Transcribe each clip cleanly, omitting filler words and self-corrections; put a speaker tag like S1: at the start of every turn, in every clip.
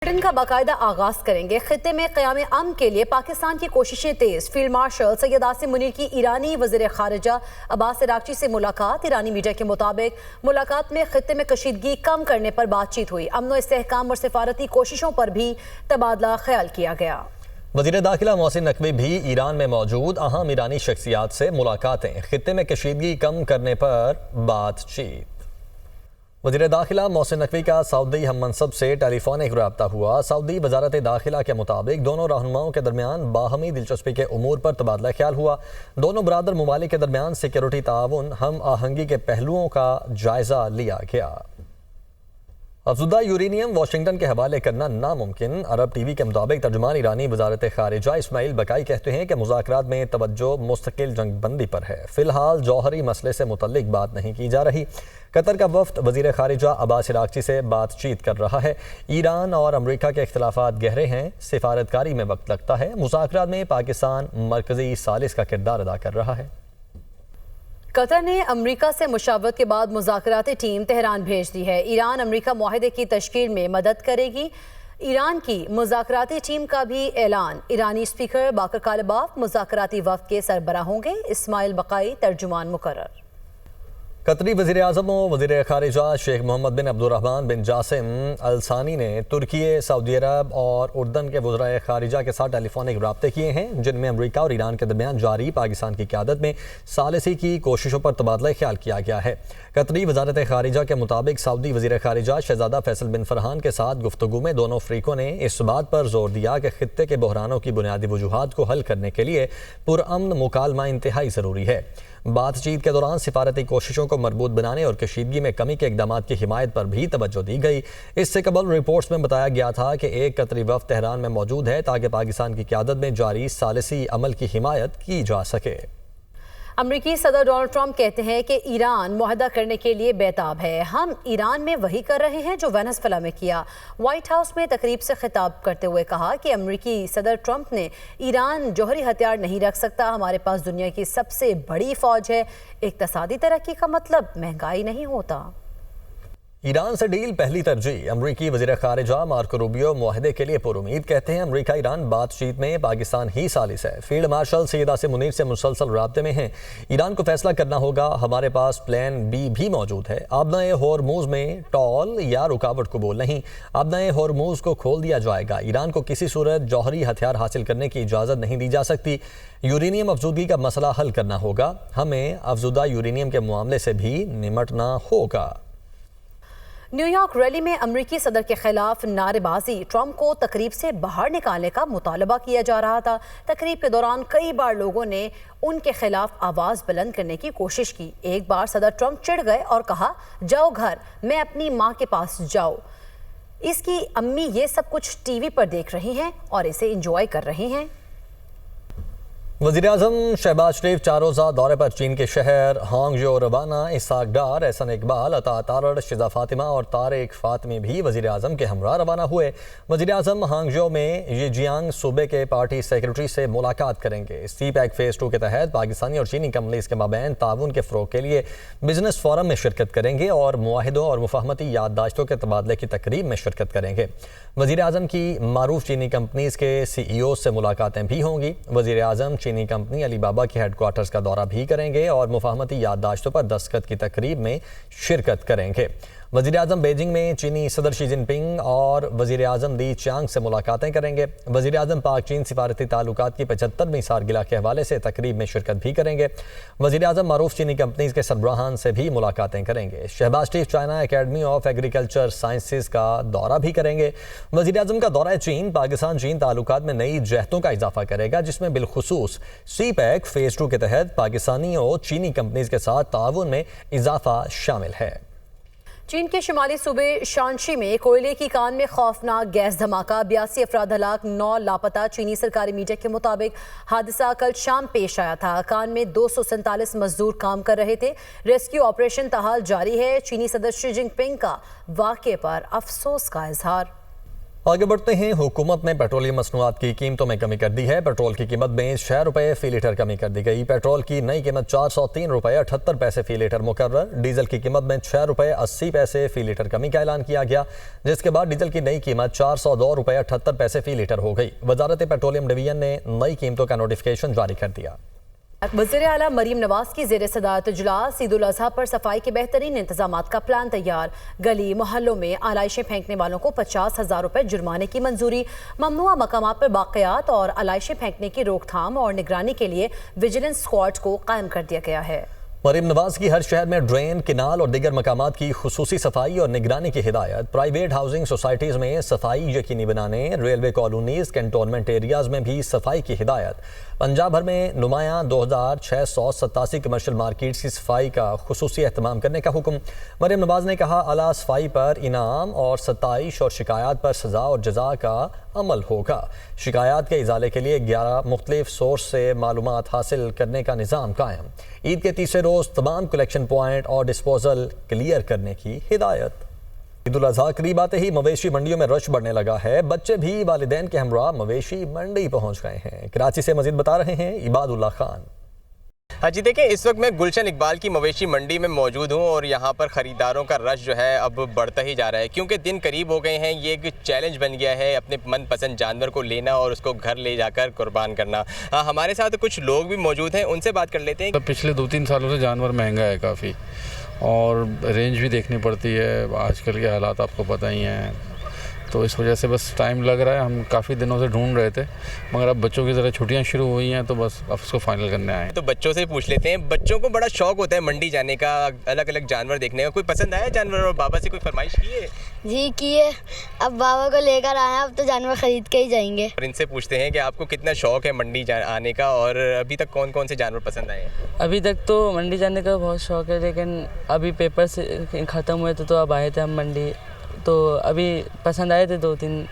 S1: Bulletin का बाकायदा आगाज करेंगे। खित्ते में क़याम अमन के लिए पाकिस्तान की कोशिशें तेज। फील्ड मार्शल सैयद आसिम मुनीर की ईरानी वज़ीर ख़ारिजा अब्बास अराग़ची से मुलाकात। ईरानी मीडिया के मुताबिक मुलाकात में खित्ते में कशीदगी कम करने पर बातचीत हुई। अमन व इस्तेहकाम और सिफारती कोशिशों पर भी तबादला ख्याल किया गया।
S2: वज़ीर दाखिला मोहसिन नकवी भी ईरान में मौजूद अहम ईरानी शख्सियात से मुलाकातें। खित्ते में कशीदगी कम करने पर बातचीत। वज़ीर दाखिला मोहसिन नकवी का सऊदी हम मनसब से टेलीफोनिक रब्ता हुआ। सऊदी वजारत दाखिला के मुताबिक दोनों रहनुमाओं के दरमियान बाहमी दिलचस्पी के उमूर पर तबादला ख्याल हुआ। दोनों बरादर ममालिक के दरमियान सिक्योरिटी ताउन हम आहंगी के पहलुओं का जायजा लिया गया। अफजुदा यूरेनियम वाशिंगटन के हवाले करना नामुमकिन। अरब टीवी के मुताबिक तर्जुमान ईरानी वजारत खारिजा इस्माइल बकाई कहते हैं कि मुज़ाकरात में तवज्जो मुस्तकिल जंगबंदी पर है। फिलहाल जौहरी मसले से मुतल्लिक बात नहीं की जा रही। कतर का वफ्द वज़ीर खारिजा अब्बास अराग़ची से बातचीत कर रहा है। ईरान और अमरीका के इख्तिलाफात गहरे हैं। सिफारतकारी में वक्त लगता है। मुज़ाकरात में पाकिस्तान मरकज़ी सालिस का किरदार अदा कर रहा है।
S1: कतर ने अमरीका से मुशावरत के बाद मुज़ाकराती टीम तेहरान भेज दी है। ईरान अमरीका मुआहदे की तश्कील में मदद करेगी। ईरान की मुज़ाकराती टीम का भी ऐलान। ईरानी स्पीकर बाकर कालिबाफ मुज़ाकराती वफ़द के सरबराह होंगे। इस्माइल बकाई तर्जुमान मुकर्रर।
S2: कतरी वज़ीर आज़म और वज़ीर ख़ारिजा शेख मोहम्मद बिन अब्दुर्रहमान बिन जासिम अल सानी ने तुर्की, सऊदी अरब और उर्दन के वज़राए ख़ारिजा के साथ टेलीफोनिक रब्ते किए हैं, जिनमें अमरीका और ईरान के दरमियान जारी पाकिस्तान की क़यादत में सालिसी की कोशिशों पर तबादला ख्याल किया गया है। कतरी वज़ारत ख़ारिजा के मुताबिक सऊदी वज़ीर ख़ारिजा शहज़ादा फैसल बिन फरहान के साथ गुफ्तगू में दोनों फ़रीक़ों ने इस बात पर जोर दिया कि खित्ते के बहरानों की बुनियादी वजूहात को हल करने के लिए पुरअमन मुकालमा इंतहाई ज़रूरी है। बातचीत के दौरान सिफारती कोशिशों को मजबूत बनाने और कशीदगी में कमी के इक़दामात की हिमायत पर भी तवज्जो दी गई। इससे कबल रिपोर्ट्स में बताया गया था कि एक कतरी वफ़द तेहरान में मौजूद है ताकि पाकिस्तान की क़यादत में जारी सालिसी अमल की हिमायत की जा सके।
S1: अमरीकी सदर डोनाल्ड ट्रंप कहते हैं कि ईरान मुआहदा करने के लिए बेताब है। हम ईरान में वही कर रहे हैं जो वेनेज़ुएला में किया। व्हाइट हाउस में तकरीब से खिताब करते हुए कहा कि अमरीकी सदर ट्रंप ने ईरान जौहरी हथियार नहीं रख सकता। हमारे पास दुनिया की सबसे बड़ी फौज है। इक़्तिसादी तरक्की का मतलब महंगाई नहीं होता।
S2: ईरान से डील पहली तरजीह। अमरीकी वज़ीर ख़ारिजा मार्को रूबियो मुआहदे के लिए पुरुमीद कहते हैं। अमरीका ईरान बातचीत में पाकिस्तान ही सालिस है। फील्ड मार्शल सैयद आसिम मुनीर से मुसलसल राब्ते में हैं। ईरान को फैसला करना होगा। हमारे पास प्लान बी भी मौजूद है। आबनाए होर्मुज़ में टॉल या रुकावट कबूल नहीं। आबनाए होर्मुज़ को खोल दिया जाएगा। ईरान को किसी सूरत जौहरी हथियार हासिल करने की इजाज़त नहीं दी जा सकती। यूरेनियम अफजूदगी का मसला हल करना होगा। हमें अफजुदा यूरेनियम के मामले से भी निमटना होगा।
S1: न्यूयॉर्क रैली में अमरीकी सदर के खिलाफ नारेबाजी। ट्रंप को तकरीब से बाहर निकालने का मुतालबा किया जा रहा था। तकरीब के दौरान कई बार लोगों ने उनके खिलाफ आवाज़ बुलंद करने की कोशिश की। एक बार सदर ट्रंप चिढ़ गए और कहा, जाओ घर, मैं अपनी माँ के पास जाओ। इसकी अम्मी ये सब कुछ टीवी पर देख रही हैं और इसे इंजॉय कर रही हैं।
S2: वज़ीर आज़म शहबाज शरीफ 4 रोज़ा दौरे पर चीन के शहर हांगझो रवाना। इसाक डार, एहसन इकबाल, अता तारड़, शिजा फातिमा और तारिक फातिमी भी वज़ीर आज़म के हमरा रवाना हुए। वज़ीर आज़म हांगझो में येजियांग सूबे के पार्टी सेक्रेटरी से मुलाकात करेंगे। CPEC फेज़ 2 के तहत पाकिस्तानी और चीनी कंपनीज के माबैन ताउन के फ़रोग़ के लिए बिजनेस फोरम में शिरकत करेंगे और मुआहिदों और मुफाहमती याददाश्तों के तबादले की तकरीब में शिरकत करेंगे। वज़ीर आज़म की मारूफ चीनी कंपनीज के CEO से मुलाकातें भी होंगी। वज़ीर आज़म चीनी कंपनी अलीबाबा के हेडक्वार्टर्स का दौरा भी करेंगे और मुफाहमती याददाश्तों पर दस्तखत की तकरीब में शिरकत करेंगे। वज़ीर आज़म बीजिंग में चीनी सदर शी जिनपिंग और वज़ीर आज़म ली चियांग से मुलाकातें करेंगे। वज़ीर आज़म पाक चीन सिफारती ताल्लुकात की 75वीं सालगिरह के हवाले से तकरीब में शिरकत भी करेंगे। वज़ीर आज़म मारूफ चीनी कंपनीज के सरबराहान से भी मुलाकातें करेंगे। Shahbaz Sharif China Academy of Agriculture Sciences का दौरा भी करेंगे। वज़ीर आज़म का दौरा चीन पाकिस्तान चीन ताल्लुकात में नई जहतों का इजाफा करेगा, जिसमें बिलखुसूस CPEC फेज़ 2 के तहत पाकिस्तानी और चीनी कंपनीज के साथ ताउन में इजाफा शामिल है।
S1: चीन के शुमाली सूबे शांशी में कोयले की कान में खौफनाक गैस धमाका। 82 अफराद हलाक, 9 लापता। चीनी सरकारी मीडिया के मुताबिक हादसा कल शाम पेश आया था। कान में 247 मजदूर काम कर रहे थे। रेस्क्यू ऑपरेशन ताहाल जारी है। चीनी सदर शी जिनपिंग का वाक़े पर अफसोस का इजहार।
S2: आगे बढ़ते हैं। हुकूमत ने पेट्रोलियम मसनूआत की कीमतों में कमी कर दी है। पेट्रोल की कीमत में 6 रुपये फी लीटर कमी कर दी गई। पेट्रोल की नई कीमत 403 रुपये 78 पैसे फी लीटर मुकर्रर। डीजल की कीमत में 6 रुपये 80 पैसे फी लीटर कमी का ऐलान किया गया, जिसके बाद डीजल की नई कीमत 402 रुपये 78 पैसे फी लीटर हो गई। वजारत पेट्रोलियम डिवीजन ने नई कीमतों का नोटिफिकेशन जारी कर दिया।
S1: वज़ीर आला मरीम नवाज की ज़ेर सदारत इजलास ईद उल अज़हा पर सफाई के बेहतरीन इंतजामात का प्लान तैयार। गली मोहल्लों में आलाइशें फेंकने वालों को 50,000 रुपये जुर्माने की मंजूरी। ममनुआ मकामात पर बाक़ियात और आलाइशें फेंकने की रोकथाम और निगरानी के लिए विजिलेंस स्क्वाड को कायम कर दिया गया है।
S2: मरीम नवाज की हर शहर में ड्रेन, किनाल और दीगर मकामात की खुसूसी सफाई और निगरानी की हिदायत। प्राइवेट हाउसिंग सोसाइटीज़ में सफाई यकीनी बनाने। रेलवे कॉलोनीज़, कैंटोनमेंट एरियाज़ में भी सफाई की हिदायत। पंजाब भर में नुमायाँ 2687 कमर्शल मार्केट्स की सफाई का खुसूसी एहतमाम करने का हुक्म। मरीम नवाज ने कहा, अला सफाई पर इनाम और सताइश और शिकायत पर सज़ा और जज़ा का अमल होगा। शिकायत के इजाले के लिए 11 मुख्तलिफ सोर्स से मालूमात हासिल करने का निज़ाम कायम। ईद के तीसरे रोज़ तमाम कलेक्शन पॉइंट और डिस्पोजल क्लियर करने की हिदायत। ईद उल अज़हा करीब आते ही मवेशी मंडियों में रश बढ़ने लगा है। बच्चे भी वालिदैन के हमरा मवेशी मंडी पहुंच गए हैं। कराची से मजीद बता रहे हैं इबादुल्लाह खान।
S3: हाँ जी, देखिए इस वक्त मैं गुलशन इकबाल की मवेशी मंडी में मौजूद हूँ और यहाँ पर ख़रीदारों का रश जो है अब बढ़ता ही जा रहा है, क्योंकि दिन करीब हो गए हैं। ये एक चैलेंज बन गया है अपने मनपसंद जानवर को लेना और उसको घर ले जाकर कुर्बान करना। हाँ, हमारे साथ कुछ लोग भी मौजूद हैं, उनसे बात कर लेते हैं।
S4: तो पिछले 2-3 सालों से जानवर महंगा है काफ़ी, और रेंज भी देखनी पड़ती है। आजकल के हालात आपको पता ही हैं, तो इस वजह से बस टाइम लग रहा है। हम काफ़ी दिनों से ढूंढ रहे थे, मगर अब बच्चों की ज़रा छुट्टियां शुरू हुई हैं, तो बस अब उसको फाइनल करने आए।
S3: तो बच्चों से पूछ लेते हैं। बच्चों को बड़ा शौक होता है मंडी जाने का, अलग अलग जानवर देखने का। कोई पसंद आया जानवर और बाबा से कोई फरमाइश की है?
S5: जी की है, अब बाबा को लेकर आए हैं, अब तो जानवर ख़रीद के ही जाएंगे।
S3: और इनसे पूछते हैं कि आपको कितना शौक है मंडी आने का, और अभी तक कौन कौन से जानवर पसंद आए हैं?
S6: अभी तक तो मंडी जाने का बहुत शौक़ है, लेकिन अभी पेपर से ख़त्म हुए थे तो अब आए थे हम मंडी। तो अभी पसंद आए थे 2-3,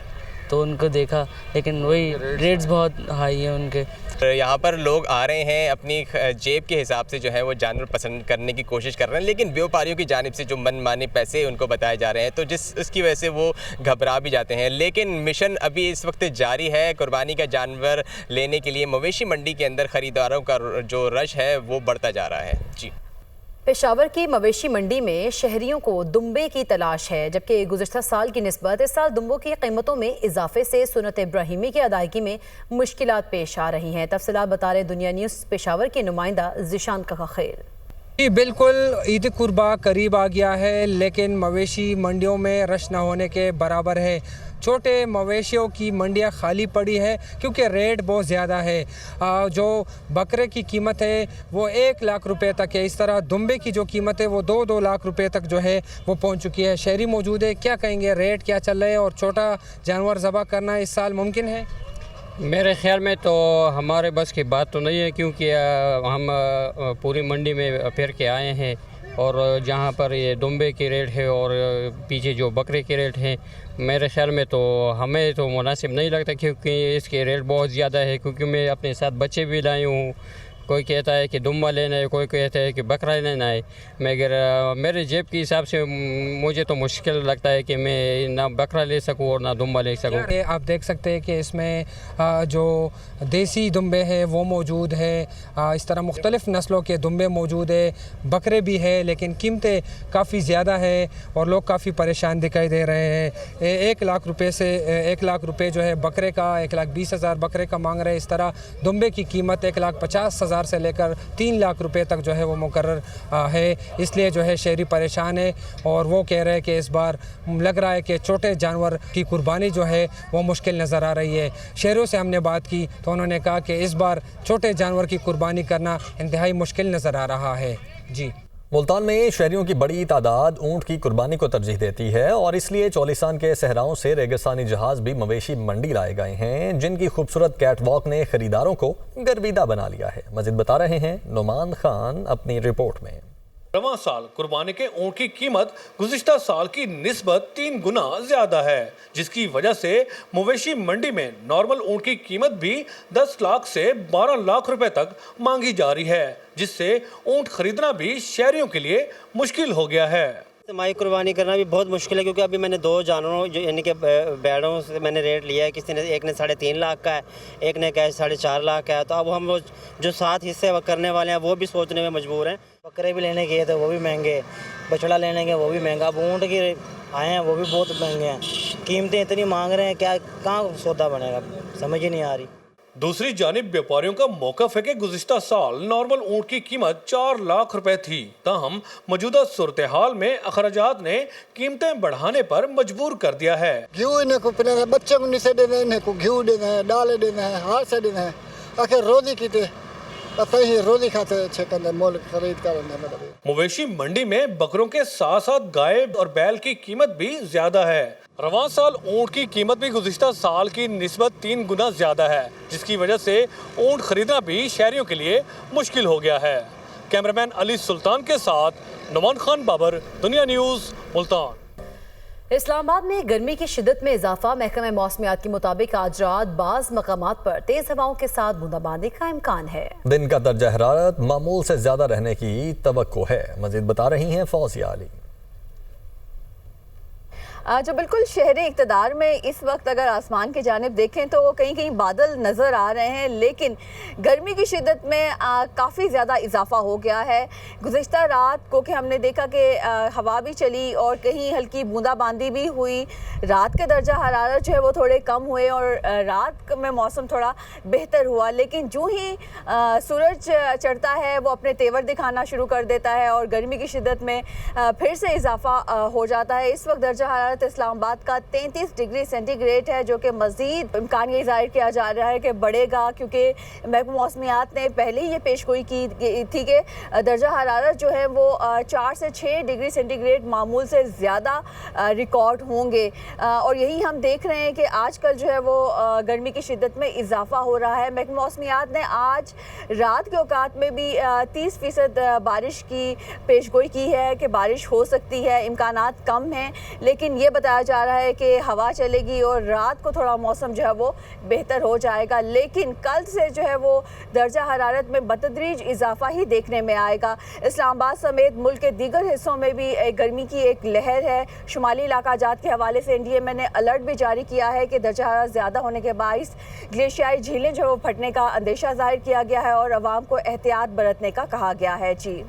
S6: तो उनको देखा, लेकिन वही रेट्स बहुत हाई है उनके।
S3: यहाँ पर लोग आ रहे हैं अपनी जेब के हिसाब से जो है वो जानवर पसंद करने की कोशिश कर रहे हैं, लेकिन व्यापारियों की जानिब से जो मनमाने पैसे उनको बताए जा रहे हैं, तो उसकी वजह से वो घबरा भी जाते हैं। लेकिन मिशन अभी इस वक्त जारी है। कुर्बानी का जानवर लेने के लिए मवेशी मंडी के अंदर ख़रीदारों का जो रश है वो बढ़ता जा रहा है। जी,
S1: पेशावर की मवेशी मंडी में शहरियों को दुम्बे की तलाश है, जबकि गुज़श्ता साल की निस्बत इस साल दुम्बों की कीमतों में इजाफे से सुन्नत इब्राहिमी की अदायगी में मुश्किलात पेश आ रही हैं। तफसीलात बता रहे दुनिया न्यूज़ पेशावर के नुमाइंदा ज़िशान का खैर।
S7: जी बिल्कुल, ईद कुर्बा करीब आ गया है, लेकिन मवेशी मंडियों में रश न होने के बराबर है। छोटे मवेशियों की मंडियां खाली पड़ी है क्योंकि रेट बहुत ज़्यादा है। जो बकरे की कीमत है वो 1 लाख रुपए तक है। इस तरह दुम्बे की जो कीमत है वो 2-2 लाख रुपए तक जो है वो पहुंच चुकी है। शहरी मौजूद है, क्या कहेंगे, रेट क्या चल रहे हैं और छोटा जानवर ज़बह करना इस साल मुमकिन है?
S8: मेरे ख्याल में तो हमारे बस की बात तो नहीं है, क्योंकि हम पूरी मंडी में फिर के आए हैं, और जहाँ पर ये दुम्बे के रेट है और पीछे जो बकरे के रेट हैं, मेरे ख्याल में तो हमें तो मुनासिब नहीं लगता, क्योंकि इसके रेट बहुत ज़्यादा है। क्योंकि मैं अपने साथ बच्चे भी लाए हूँ, कोई कहता है कि दुम्बा लेना है, कोई कहता है कि बकरा लेना है, मगर मेरे जेब के हिसाब से मुझे तो मुश्किल लगता है कि मैं ना बकरा ले सकूं और ना दुम्बा ले सकूं।
S7: आप देख सकते हैं कि इसमें जो देसी दुम्बे हैं वो मौजूद है, इस तरह मुख्तलिफ़ नस्लों के दुम्बे मौजूद है, बकरे भी है, लेकिन कीमतें काफ़ी ज़्यादा है और लोग काफ़ी परेशान दिखाई दे रहे हैं। 1 लाख रुपये से 1 लाख रुपये जो है बकरे का, 1,20,000 बकरे का मांग रहे हैं। इस तरह दुम्बे की कीमत 1,50,000 से लेकर 3 लाख रुपए तक जो है वो मुकर्रर है। इसलिए जो है शहरी परेशान है और वो कह रहे हैं कि इस बार लग रहा है कि छोटे जानवर की कुर्बानी जो है वो मुश्किल नज़र आ रही है। शहरों से हमने बात की तो उन्होंने कहा कि इस बार छोटे जानवर की कुर्बानी करना इंतहाई मुश्किल नज़र आ रहा है। जी,
S2: मुल्तान में शहरियों की बड़ी तादाद ऊँट की कुर्बानी को तरजीह देती है और इसलिए चौलिस्तान के सहराओं से रेगिस्तानी जहाज़ भी मवेशी मंडी लाए गए हैं, जिनकी खूबसूरत कैटवॉक ने खरीदारों को गर्विदा बना लिया है। मज़ीद बता रहे हैं नुमान खान अपनी रिपोर्ट में।
S9: रवां साल कुर्बानी के ऊँट की कीमत गुज़िश्ता साल की निस्बत 3 गुना ज़्यादा है, जिसकी वजह से मवेशी मंडी में नॉर्मल ऊँट की कीमत भी 10 लाख से 12 लाख रुपए तक मांगी जा रही है, जिससे ऊँट खरीदना भी शहरियों के लिए मुश्किल हो गया है।
S10: माई कुर्बानी करना भी बहुत मुश्किल है, क्योंकि अभी मैंने 2 जानवरों जो यानी कि बैलों से मैंने रेट लिया है। किसी ने एक ने 3.5 लाख का है, एक ने कहा 4.5 लाख का है। तो अब हम वो जो 7 हिस्से करने वाले हैं वो भी सोचने में मजबूर हैं।
S11: बकरे भी लेने गए थे वो भी महंगे, बछड़ा लेने गए वो भी महंगा, अब ऊँट की आए हैं वो भी बहुत महंगे हैं। कीमतें इतनी मांग रहे हैं, क्या कहाँ सौदा बनेगा, समझ ही नहीं आ रही।
S9: दूसरी जानिब व्यापारियों का मौकफ है कि गुज़िश्ता साल नॉर्मल ऊँट की कीमत 4 लाख रुपए थी। ताहम मौजूदा सूरत हाल में अखराजात ने कीमतें बढ़ाने पर मजबूर कर दिया है।
S12: घी इन्हें को पिलाना, बच्चों को नीचे देना है, इन्हें को घी देना है, दालें देना है, हाथ से देना है, आखिर रोजी की ही रोजी खाते अच्छे मोल खरीद कर।
S9: मवेशी मंडी में बकरों के साथ साथ गाय और बैल की कीमत भी ज्यादा है। रवां साल ऊँट की कीमत भी गुज़िश्ता साल की निस्बत 3 गुना ज्यादा है, जिसकी वजह से ऊँट खरीदना भी शहरियों के लिए मुश्किल हो गया है। कैमरामैन अली सुल्तान के साथ नुमान खान बाबर, दुनिया न्यूज़, मुल्तान।
S1: इस्लामाबाद में गर्मी की शिद्दत में इजाफा। महकमा मौसमियात के मुताबिक आज रात बाज़ मकामात पर तेज हवाओं के साथ बूंदाबांदी का इम्कान है। दिन
S2: का दर्जा हरारत मामूल से ज्यादा रहने की तवक्को है। मजीद बता रही हैं फौजिया अली।
S13: जो बिल्कुल शहरी इक़्तिदार में इस वक्त अगर आसमान की जानिब देखें तो कहीं कहीं बादल नज़र आ रहे हैं, लेकिन गर्मी की शिद्दत में काफ़ी ज़्यादा इजाफा हो गया है। गुज़िश्ता रात को कि हमने देखा कि हवा भी चली और कहीं हल्की बूंदाबांदी भी हुई। रात के दर्जा हरारत जो है वो थोड़े कम हुए और रात में मौसम थोड़ा बेहतर हुआ, लेकिन जो ही सूरज चढ़ता है वो अपने तेवर दिखाना शुरू कर देता है और गर्मी की शिद्दत में फिर से इजाफा हो जाता है। इस वक्त दर्जा हरारत इस्लामाबाद का 33 डिग्री सेंटीग्रेड है, जो कि मज़ीद इम्कान ये ज़ाहिर किया जा रहा है कि बढ़ेगा, क्योंकि महकमा मौसमियात ने पहले ही ये पेशगोई की थी कि दर्जा हरारत जो है वो 4 से 6 डिग्री सेंटीग्रेड मामूल से ज़्यादा रिकॉर्ड होंगे। और यही हम देख रहे हैं कि आजकल जो है वो गर्मी की शिद्दत में इजाफा हो रहा है। महकमा मौसमियात ने आज रात के औकात में भी 30% बारिश की पेशगोई की है कि बारिश हो सकती है, इम्कानात कम हैं, लेकिन ये बताया जा रहा है कि हवा चलेगी और रात को थोड़ा मौसम जो है वो बेहतर हो जाएगा। लेकिन कल से जो है वो दर्जा हरारत में बतदरीज इजाफा ही देखने में आएगा। इस्लामाबाद समेत मुल्क के दीगर हिस्सों में भी गर्मी की एक लहर है। शुमाली इलाका जात के हवाले से NDMA ने अलर्ट भी जारी किया है कि दर्जा हरारत ज़्यादा होने के बाइस ग्लेशियाई झीलें जो है वो फटने का अंदेशा जाहिर किया गया है और अवाम को एहतियात बरतने का कहा गया है। जी।